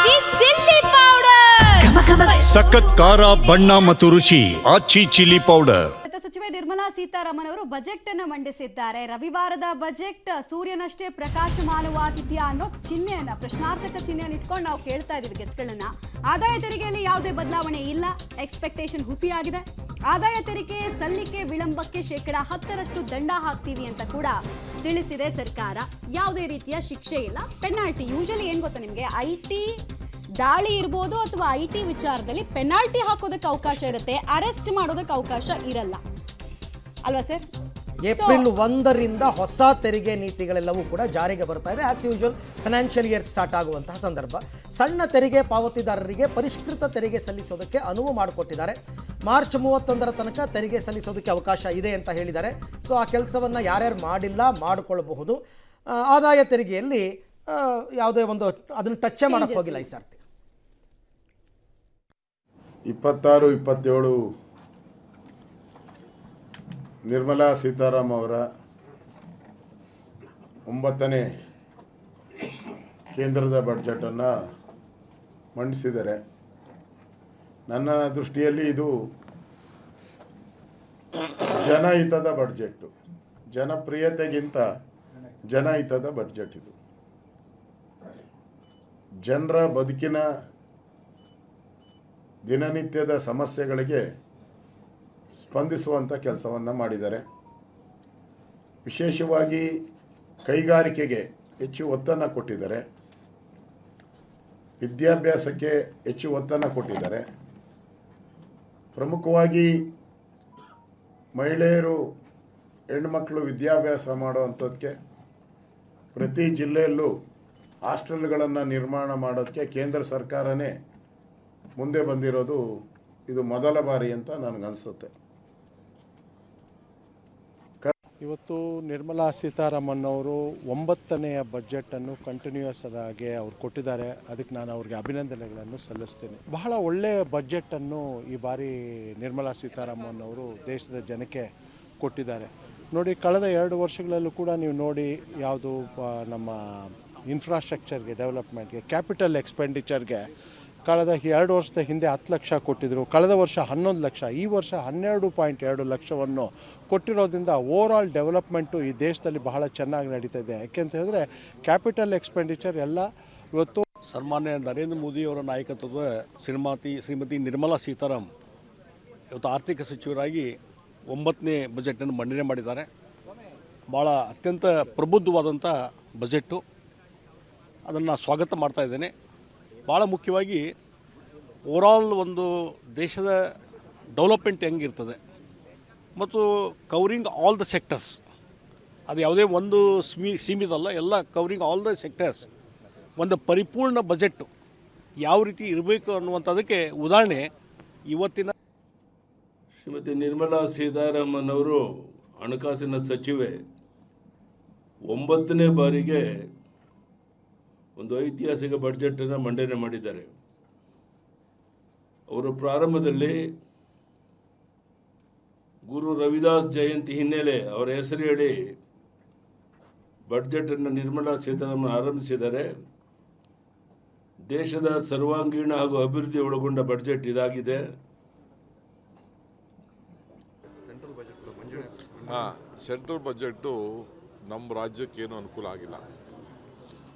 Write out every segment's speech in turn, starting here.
ಆಚಿ chilli powder ಸಖತ್ ಖಾರ ಬಣ್ಣ ಮತ್ತು ರುಚಿ ಆಚಿ ಚಿಲ್ಲಿ ಪೌಡರ್. ಸಚಿವೆ ನಿರ್ಮಲಾ ಸೀತಾರಾಮನ್ ಅವರು ಬಜೆಟ್ ಅನ್ನು ಮಂಡಿಸಿದ್ದಾರೆ. ರವಿವಾರದ ಬಜೆಟ್ ಸೂರ್ಯನಷ್ಟೇ ಪ್ರಕಾಶಮಾನವಾಗಿದೆಯಾ ಅನ್ನೋ ಚಿಹ್ನೆಯನ್ನ, ಪ್ರಶ್ನಾರ್ಥಕ ಚಿಹ್ನೆಯನ್ನು ಇಟ್ಕೊಂಡು ನಾವು ಕೇಳ್ತಾ ಇದೀವಿ ಗೆಸ್ಟ್ಗಳನ್ನ. ಆದಾಯ ತೆರಿಗೆಯಲ್ಲಿ ಯಾವುದೇ ಬದಲಾವಣೆ ಇಲ್ಲ, ಎಕ್ಸ್ಪೆಕ್ಟೇಷನ್ ಹುಸಿಯಾಗಿದೆ. ಆದಾಯ ತೆರಿಗೆ ಸಲ್ಲಿಕೆ ವಿಳಂಬಕ್ಕೆ 10% ದಂಡ ಹಾಕ್ತೀವಿ ಅಂತ ಕೂಡ ತಿಳಿಸಿದೆ ಸರ್ಕಾರ. ಯಾವುದೇ ರೀತಿಯ ಶಿಕ್ಷೆ ಇಲ್ಲ, ಪೆನಾಲ್ಟಿ. ಯೂಶಲಿ ಏನ್ ಗೊತ್ತಾ ನಿಮ್ಗೆ, IT ದಾಳಿ ಇರ್ಬೋದು ಅಥವಾ IT ವಿಚಾರದಲ್ಲಿ ಪೆನಾಲ್ಟಿ ಹಾಕೋದಕ್ಕೆ ಅವಕಾಶ ಇರುತ್ತೆ, ಅರೆಸ್ಟ್ ಮಾಡೋದಕ್ಕೆ ಅವಕಾಶ ಇರಲ್ಲ ಅಲ್ವಾ ಸರ್? ಏಪ್ರಿಲ್ 1ರಿಂದ ಹೊಸ ತೆರಿಗೆ ನೀತಿಗಳೆಲ್ಲವೂ ಕೂಡ ಜಾರಿಗೆ ಬರ್ತಾ ಇದೆ. As usual financial year start ಆಗುವಂತಹ ಸಂದರ್ಭ. ಸಣ್ಣ ತೆರಿಗೆ ಪಾವತಿದಾರರಿಗೆ ಪರಿಷ್ಕೃತ ತೆರಿಗೆ ಸಲ್ಲಿಸೋದಕ್ಕೆ ಅನುವು ಮಾಡಿಕೊಟ್ಟಿದ್ದಾರೆ. ಮಾರ್ಚ್ 31ರ ತನಕ ತೆರಿಗೆ ಸಲ್ಲಿಸೋದಕ್ಕೆ ಅವಕಾಶ ಇದೆ ಅಂತ ಹೇಳಿದ್ದಾರೆ. ಸೊ ಆ ಕೆಲಸವನ್ನು ಯಾರ್ಯಾರು ಮಾಡಿಲ್ಲ ಮಾಡಿಕೊಳ್ಳಬಹುದು. ಆದಾಯ ತೆರಿಗೆಯಲ್ಲಿ ಯಾವುದೇ ಒಂದು ಅದನ್ನು ಟಚ್ಚೇ ಮಾಡೋಕ್ಕೆ ಹೋಗಿಲ್ಲ ಈ ಸರ್ತಿ. 26-27 ನಿರ್ಮಲಾ ಸೀತಾರಾಮನ್ ಅವರ 9ನೇ ಕೇಂದ್ರದ ಬಡ್ಜೆಟನ್ನು ಮಂಡಿಸಿದ್ದಾರೆ. ನನ್ನ ದೃಷ್ಟಿಯಲ್ಲಿ ಇದು ಜನಹಿತದ ಬಡ್ಜೆಟ್ಟು, ಜನಪ್ರಿಯತೆಗಿಂತ ಜನಹಿತದ ಬಡ್ಜೆಟ್ ಇದು. ಜನರ ಬದುಕಿನ ದಿನನಿತ್ಯದ ಸಮಸ್ಯೆಗಳಿಗೆ ಸ್ಪಂದಿಸುವಂಥ ಕೆಲಸವನ್ನು ಮಾಡಿದ್ದಾರೆ. ವಿಶೇಷವಾಗಿ ಕೈಗಾರಿಕೆಗೆ ಹೆಚ್ಚು ಒತ್ತನ್ನು ಕೊಟ್ಟಿದ್ದಾರೆ, ವಿದ್ಯಾಭ್ಯಾಸಕ್ಕೆ ಹೆಚ್ಚು ಒತ್ತನ್ನು ಕೊಟ್ಟಿದ್ದಾರೆ. ಪ್ರಮುಖವಾಗಿ ಮಹಿಳೆಯರು, ಹೆಣ್ಣುಮಕ್ಕಳು ವಿದ್ಯಾಭ್ಯಾಸ ಮಾಡುವಂಥದ್ದಕ್ಕೆ ಪ್ರತಿ ಜಿಲ್ಲೆಯಲ್ಲೂ ಹಾಸ್ಟೆಲ್ಗಳನ್ನು ನಿರ್ಮಾಣ ಮಾಡೋದಕ್ಕೆ ಕೇಂದ್ರ ಸರ್ಕಾರನೇ ಮುಂದೆ ಬಂದಿರೋದು ಇದು ಮೊದಲ ಬಾರಿ ಅಂತ ನನಗನ್ಸುತ್ತೆ. ಇವತ್ತು ನಿರ್ಮಲಾ ಸೀತಾರಾಮನ್ ಅವರು 9ನೆಯ ಬಜೆಟನ್ನು ಕಂಟಿನ್ಯೂಯಸ್ ಆಗಿ ಅವ್ರು ಕೊಟ್ಟಿದ್ದಾರೆ. ಅದಕ್ಕೆ ನಾನು ಅವ್ರಿಗೆ ಅಭಿನಂದನೆಗಳನ್ನು ಸಲ್ಲಿಸ್ತೇನೆ. ಬಹಳ ಒಳ್ಳೆಯ ಬಜೆಟನ್ನು ಈ ಬಾರಿ ನಿರ್ಮಲಾ ಸೀತಾರಾಮನ್ ಅವರು ದೇಶದ ಜನಕ್ಕೆ ಕೊಟ್ಟಿದ್ದಾರೆ. ನೋಡಿ, ಕಳೆದ 2 ವರ್ಷಗಳಲ್ಲೂ ಕೂಡ ನೀವು ನೋಡಿ, ಯಾವುದು ನಮ್ಮ ಇನ್ಫ್ರಾಸ್ಟ್ರಕ್ಚರ್ಗೆ, ಡೆವಲಪ್ಮೆಂಟ್ಗೆ, ಕ್ಯಾಪಿಟಲ್ ಎಕ್ಸ್ಪೆಂಡಿಚರ್ಗೆ ಕಳೆದ 2 ವರ್ಷದ ಹಿಂದೆ 10 ಲಕ್ಷ ಕೊಟ್ಟಿದ್ದರು. ಕಳೆದ ವರ್ಷ 11 ಲಕ್ಷ, ಈ ವರ್ಷ 12.2 ಲಕ್ಷವನ್ನು ಕೊಟ್ಟಿರೋದ್ರಿಂದ ಓವರ್ ಆಲ್ ಡೆವಲಪ್ಮೆಂಟು ಈ ದೇಶದಲ್ಲಿ ಬಹಳ ಚೆನ್ನಾಗಿ ನಡೀತಾ ಇದೆ. ಯಾಕೆಂತ ಹೇಳಿದ್ರೆ ಕ್ಯಾಪಿಟಲ್ ಎಕ್ಸ್ಪೆಂಡಿಚರ್ ಎಲ್ಲ ಇವತ್ತು ಸನ್ಮಾನ್ಯ ನರೇಂದ್ರ ಮೋದಿಯವರ ನಾಯಕತ್ವದ ಶ್ರೀಮತಿ ನಿರ್ಮಲಾ ಸೀತಾರಾಮನ್ ಇವತ್ತು ಆರ್ಥಿಕ ಸಚಿವರಾಗಿ 9ನೇ ಬಜೆಟನ್ನು ಮಂಡನೆ ಮಾಡಿದ್ದಾರೆ. ಭಾಳ ಅತ್ಯಂತ ಪ್ರಬುದ್ಧವಾದಂಥ ಬಜೆಟ್ಟು, ಅದನ್ನು ಸ್ವಾಗತ ಮಾಡ್ತಾ ಇದ್ದೇನೆ. ಭಾಳ ಮುಖ್ಯವಾಗಿ ಓವರಾಲ್ ಒಂದು ದೇಶದ ಡೆವಲಪ್ಮೆಂಟ್ ಹೆಂಗಿರ್ತದೆ ಮತ್ತು ಕವರಿಂಗ್ ಆಲ್ ದ ಸೆಕ್ಟರ್ಸ್, ಅದು ಯಾವುದೇ ಒಂದು ಸೀಮಿತ ಅಲ್ಲ, ಎಲ್ಲ ಕವರಿಂಗ್ ಆಲ್ ದ ಸೆಕ್ಟರ್ಸ್, ಒಂದು ಪರಿಪೂರ್ಣ ಬಜೆಟ್ಟು ಯಾವ ರೀತಿ ಇರಬೇಕು ಅನ್ನುವಂಥದ್ದಕ್ಕೆ ಉದಾಹರಣೆ ಇವತ್ತಿನ ಶ್ರೀಮತಿ ನಿರ್ಮಲಾ ಸೀತಾರಾಮನ್ ಅವರು ಹಣಕಾಸಿನ ಸಚಿವೆ 9ನೇ ಬಾರಿಗೆ ಒಂದು ಐತಿಹಾಸಿಕ ಬಡ್ಜೆಟನ್ನು ಮಂಡನೆ ಮಾಡಿದ್ದಾರೆ. ಅವರು ಪ್ರಾರಂಭದಲ್ಲಿ ಗುರು ರವಿದಾಸ್ ಜಯಂತಿ ಹಿನ್ನೆಲೆ ಅವರ ಹೆಸರು ಹೇಳಿ ಬಡ್ಜೆಟನ್ನು ನಿರ್ಮಲಾ ಸೀತಾರಾಮನ್ ಆರಂಭಿಸಿದ್ದಾರೆ. ದೇಶದ ಸರ್ವಾಂಗೀಣ ಹಾಗೂ ಅಭಿವೃದ್ಧಿ ಒಳಗೊಂಡ ಬಡ್ಜೆಟ್ ಇದಾಗಿದೆ. ಸೆಂಟ್ರಲ್ ಬಜೆಟ್ಟು ನಮ್ಮ ರಾಜ್ಯಕ್ಕೆ ಏನೂ ಅನುಕೂಲ ಆಗಿಲ್ಲ.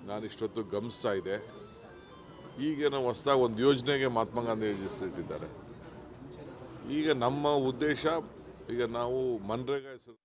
ನಾನು ಇಷ್ಟೊತ್ತು ಗಮನಿಸ್ತಾ ಇದೆ. ಈಗ ನಾವು ಹೊಸದಾಗಿ ಒಂದು ಯೋಜನೆಗೆ ಮಹಾತ್ಮ ಗಾಂಧಿ ಇಟ್ಟಿದ್ದಾರೆ. ಈಗ ನಮ್ಮ ಉದ್ದೇಶ, ಈಗ ನಾವು ಮನ್ರೇಗಾ ಹೆಸರು